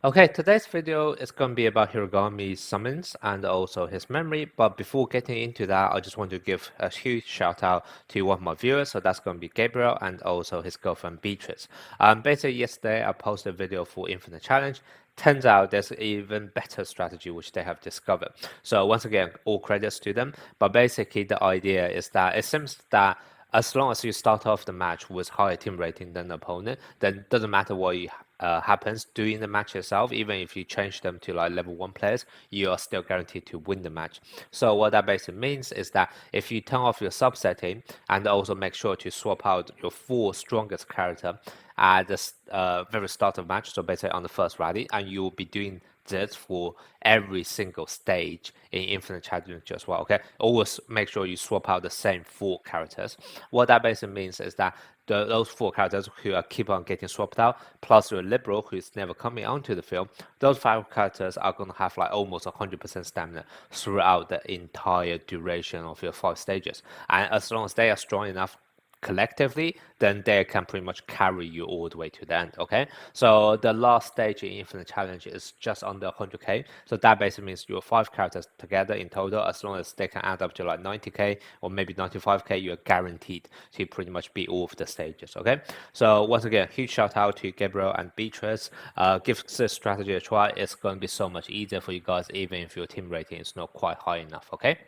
Okay, today's video is going to be about Hirugami's summons and also his memory. But before getting into that, I just want to give a huge shout out to one of my viewers. So that's going to be Gabriel and also his girlfriend Beatrice. Basically, yesterday I posted a video for Infinite Challenge. Turns out there's an even better strategy which they have discovered. So once again, all credits to them. But basically, the idea is that it seems that as long as you start off the match with higher team rating than the opponent, then it doesn't matter what happens during the match itself. Even if you change them to like level 1 players, you are still guaranteed to win the match. So what that basically means is that if you turn off your sub setting and also make sure to swap out your 4 strongest character at the very start of match, so basically on the first rally, and you will be doing this for every single stage in Infinite Challenge as well. Okay, always make sure you swap out the same 4 characters. What that basically means is that those 4 characters who are keep on getting swapped out, plus your liberal who is never coming onto the field, those 5 characters are going to have like almost 100% stamina throughout the entire duration of your 5 stages. And as long as they are strong enough collectively, then they can pretty much carry you all the way to the end. Okay, so the last stage in Infinite Challenge is just under 100k, so that basically means your 5 characters together in total, as long as they can add up to like 90k or maybe 95k, you're guaranteed to pretty much beat all of the stages. Okay, so once again, huge shout out to Gabriel and Beatrice. Give this strategy a try. It's going to be so much easier for you guys, even if your team rating is not quite high enough. Okay.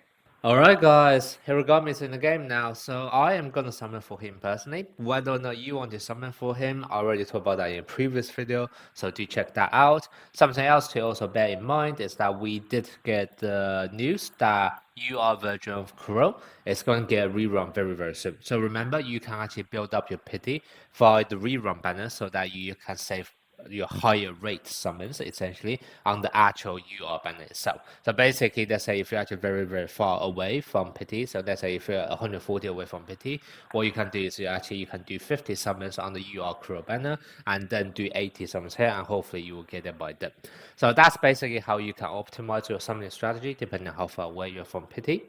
Alright guys, Hirugami is in the game now, so I am gonna summon for him personally. Whether or not you want to summon for him, I already talked about that in a previous video, so do check that out. Something else to also bear in mind is that we did get the news that UR version of Kuro is going to get a rerun very soon. So remember, you can actually build up your pity via the rerun banner so that you can save your higher rate summons essentially on the actual UR banner itself. So basically, let's say if you're actually very far away from pity, so let's say if you're 140 away from pity, what you can do is you can do 50 summons on the UR Kuro banner and then do 80 summons here, and hopefully you will get it by then. So that's basically how you can optimize your summoning strategy depending on how far away you're from pity.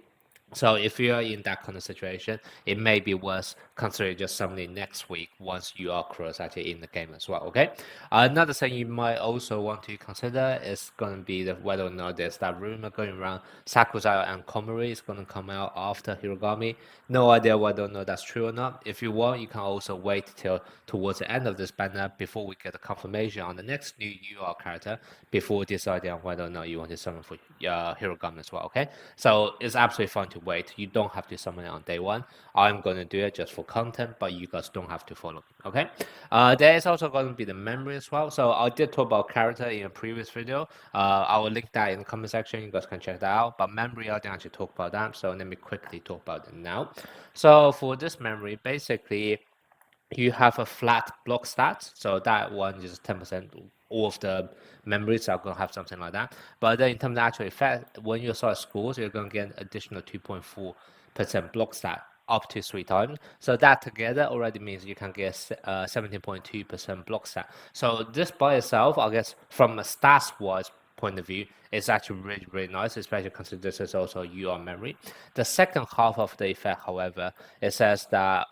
So if you're in that kind of situation, it may be worth considering just summoning next week once you are cross actually in the game as well. Okay. Another thing you might also want to consider is going to be whether or not there's that rumor going around Sakurai and Komori is going to come out after Hirugami. No idea whether or not that's true or not. If you want, you can also wait till towards the end of this banner before we get a confirmation on the next new UR character before deciding on whether or not you want to summon for Hirugami as well. Okay. So it's absolutely fine to wait. You don't have to summon it on day 1. I'm going to do it just for content, but you guys don't have to follow me. Okay. There is also going to be the memory as well. So I did talk about character in a previous video. I will link that in the comment section. You guys can check that out. But memory, I didn't actually talk about that. So let me quickly talk about it now. So for this memory, basically, you have a flat block stat, so that one is 10%. All of the memories are going to have something like that. But then in terms of actual effect, when you start schools, you're going to get an additional 2.4% block stat up to 3 times. So that together already means you can get 17.2% block stat. So this by itself, I guess, from a stats-wise point of view, it's actually really nice, especially considering this is also UR memory. The second half of the effect, however, it says that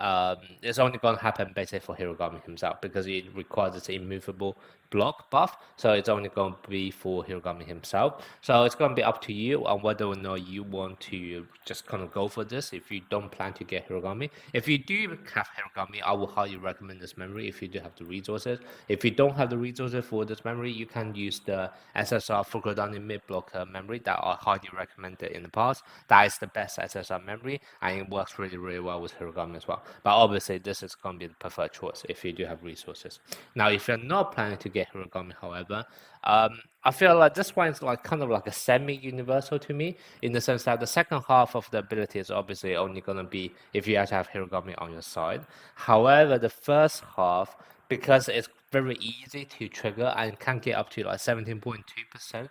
it's only going to happen basically for Hirugami himself because it requires this immovable block buff, so it's only going to be for Hirugami himself. So it's going to be up to you on whether or not you want to just kind of go for this if you don't plan to get Hirugami. If you do have Hirugami, I will highly recommend this memory if you do have the resources. If you don't have the resources for this memory, you can use the SSR Fukurodani mid blocker memory that I highly recommended in the past. That is the best SSR memory and it works really well with Hirugami as well. But obviously this is going to be the preferred choice if you do have resources. Now if you're not planning to get Hirugami, however, I feel like this one is like kind of like a semi-universal to me in the sense that the second half of the ability is obviously only going to be if you actually have Hirugami on your side. However, the first half, because it's very easy to trigger and can get up to like 17.2%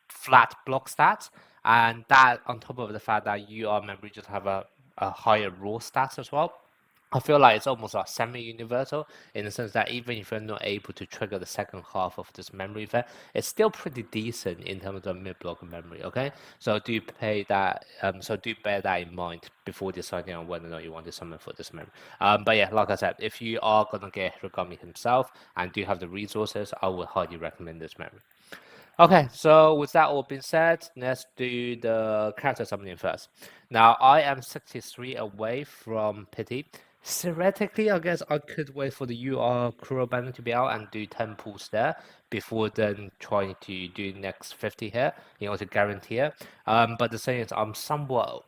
flat block stats, and that on top of the fact that you are memory just have a higher raw stats as well. I feel like it's almost like semi-universal in the sense that even if you're not able to trigger the second half of this memory event, it's still pretty decent in terms of mid-block memory. Okay, so do pay that. So do bear that in mind before deciding on whether or not you want to summon for this memory. But yeah, like I said, if you are gonna get Hirugami himself and do have the resources, I would highly recommend this memory. Okay, so with that all being said, let's do the character summoning first. Now, I am 63 away from Pity. Theoretically, I guess I could wait for the UR Kuro banner to be out and do 10 pulls there before then trying to do next 50 here in order to guarantee it. But the thing is, I'm somewhat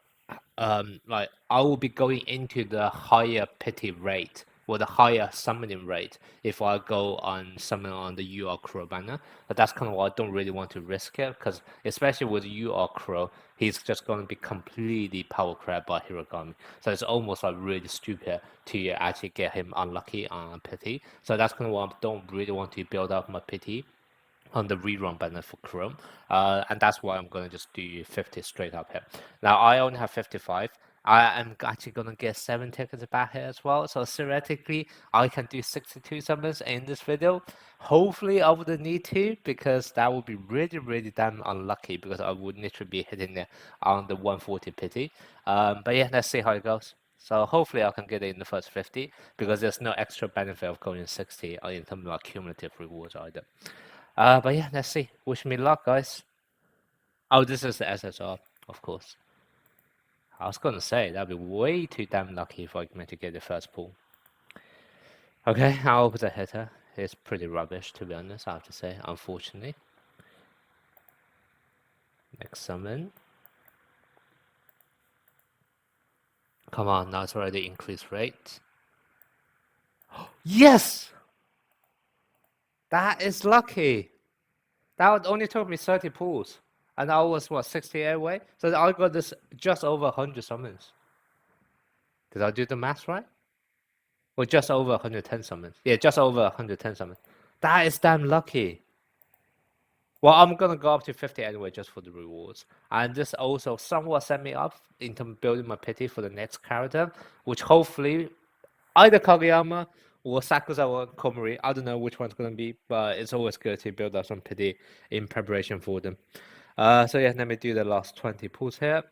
like I will be going into the higher pity rate or the higher summoning rate if I go on summon on the UR Crow banner. But that's kind of why I don't really want to risk it because especially with UR Crow, he's just going to be completely power crept by Hirugami. So it's almost like really stupid to actually get him unlucky on pity. So that's kind of why I don't really want to build up my pity on the rerun banner for Chrome, and that's why I'm gonna just do 50 straight up here. Now I only have 55. I am actually gonna get 7 tickets back here as well, so theoretically I can do 62 summons in this video. Hopefully I wouldn't need to because that would be really damn unlucky because I would literally be hitting it on the 140 pity. But yeah, let's see how it goes. So hopefully I can get it in the first 50 because there's no extra benefit of going 60 in terms of cumulative rewards either. But yeah, let's see. Wish me luck, guys. Oh, this is the SSR, of course. I was gonna say that'd be way too damn lucky if I meant to get the first pull. Okay, I'll open the hitter. It's pretty rubbish, to be honest, I have to say, unfortunately. Next summon. Come on, now it's already increased rate. Yes! That is lucky. That only took me 30 pulls. And I was, what, 68 away? So I got this just over 100 summons. Did I do the math right? Or just over 110 summons. Yeah, just over 110 summons. That is damn lucky. Well, I'm gonna go up to 50 anyway just for the rewards. And this also somewhat set me up into building my pity for the next character, which hopefully either Kageyama or Sakusa or Komori. I don't know which one's gonna be, but it's always good to build up some pity in preparation for them. So yeah, let me do the last 20 pulls here.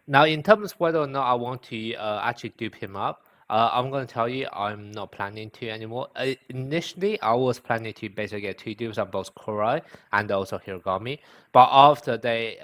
Now, in terms of whether or not I want to actually dupe him up, I'm going to tell you I'm not planning to anymore. Initially, I was planning to basically get 2 dupes on both Korai and also Hirugami, but after they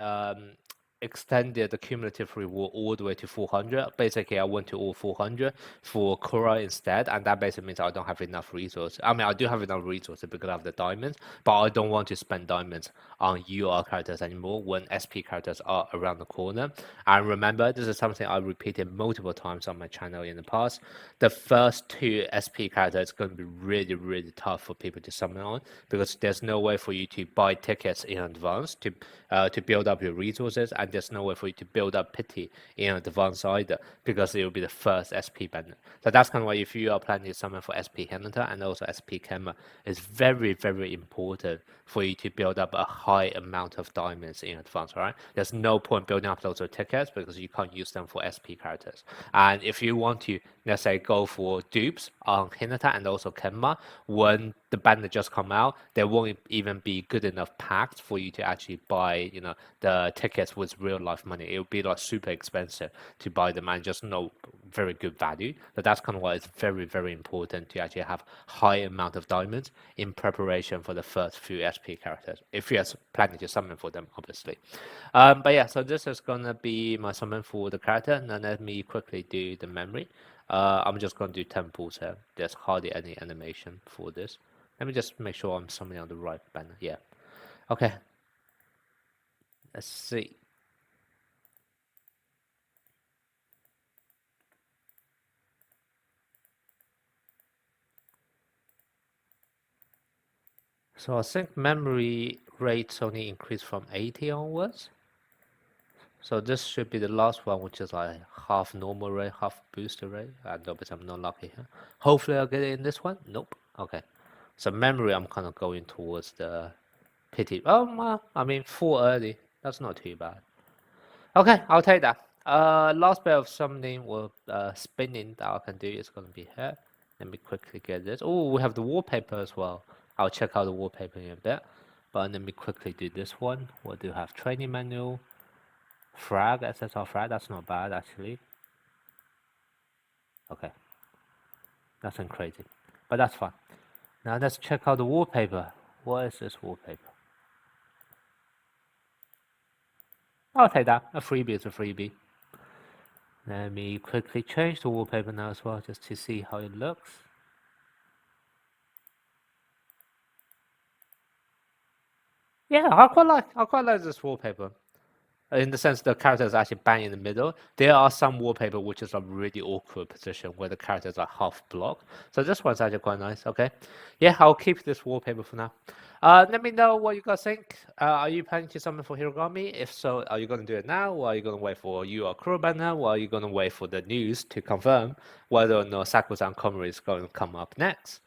extended the cumulative reward all the way to 400, basically I went to all 400 for Korai instead, and that basically means I don't have enough resources. I mean, I do have enough resources because I have the diamonds, but I don't want to spend diamonds on UR characters anymore when SP characters are around the corner. And remember, this is something I repeated multiple times on my channel in the past. The first 2 SP characters is going to be really tough for people to summon on because there's no way for you to buy tickets in advance to build up your resources, and there's no way for you to build up pity in advance either because it will be the first SP banner. So that's kind of why if you are planning to summon for SP Hinata and also SP Kemma, it's very important for you to build up a high amount of diamonds in advance, right? There's no point building up loads of tickets because you can't use them for SP characters. And if you want to, let's say, go for dupes on Hinata and also Kenma, when the banner just come out, there won't even be good enough packs for you to actually buy, the tickets with real life money. It would be like super expensive to buy them and just no very good value. So that's kind of why it's very important to actually have high amount of diamonds in preparation for the first few SP characters, if you're planning to summon for them, obviously. But yeah, so this is gonna be my summon for the character. Now let me quickly do the memory. I'm just gonna do 10 pulls here. There's hardly any animation for this. Let me just make sure I'm summoning on the right banner. Yeah. Okay. Let's see. So I think memory rates only increase from 80 onwards. So this should be the last one, which is like half normal rate, half booster rate. And obviously I'm not lucky here. Hopefully I'll get it in this one. Nope. Okay. So memory, I'm kind of going towards the pity. Oh, well, I mean, 4 early. That's not too bad. Okay, I'll take that. Last bit of summoning or spinning that I can do is going to be here. Let me quickly get this. Oh, we have the wallpaper as well. I'll check out the wallpaper in a bit. But let me quickly do this one. We do have training manual, frag, SSR frag. That's not bad actually. Okay, nothing crazy, but that's fine. Now let's check out the wallpaper. What is this wallpaper? I'll take that. A freebie is a freebie. Let me quickly change the wallpaper now as well, just to see how it looks. Yeah, I quite like this wallpaper. In the sense the character is actually bang in the middle. There are some wallpaper which is a really awkward position where the characters are half blocked. So this one's actually quite nice. Okay, yeah, I'll keep this wallpaper for now. Let me know what you guys think. Are you planning to summon for Hirugami? If so, are you going to do it now, or are you going to wait for you or Kuroban now, or are you going to wait for the news to confirm whether or not Sakusan Komori is going to come up next?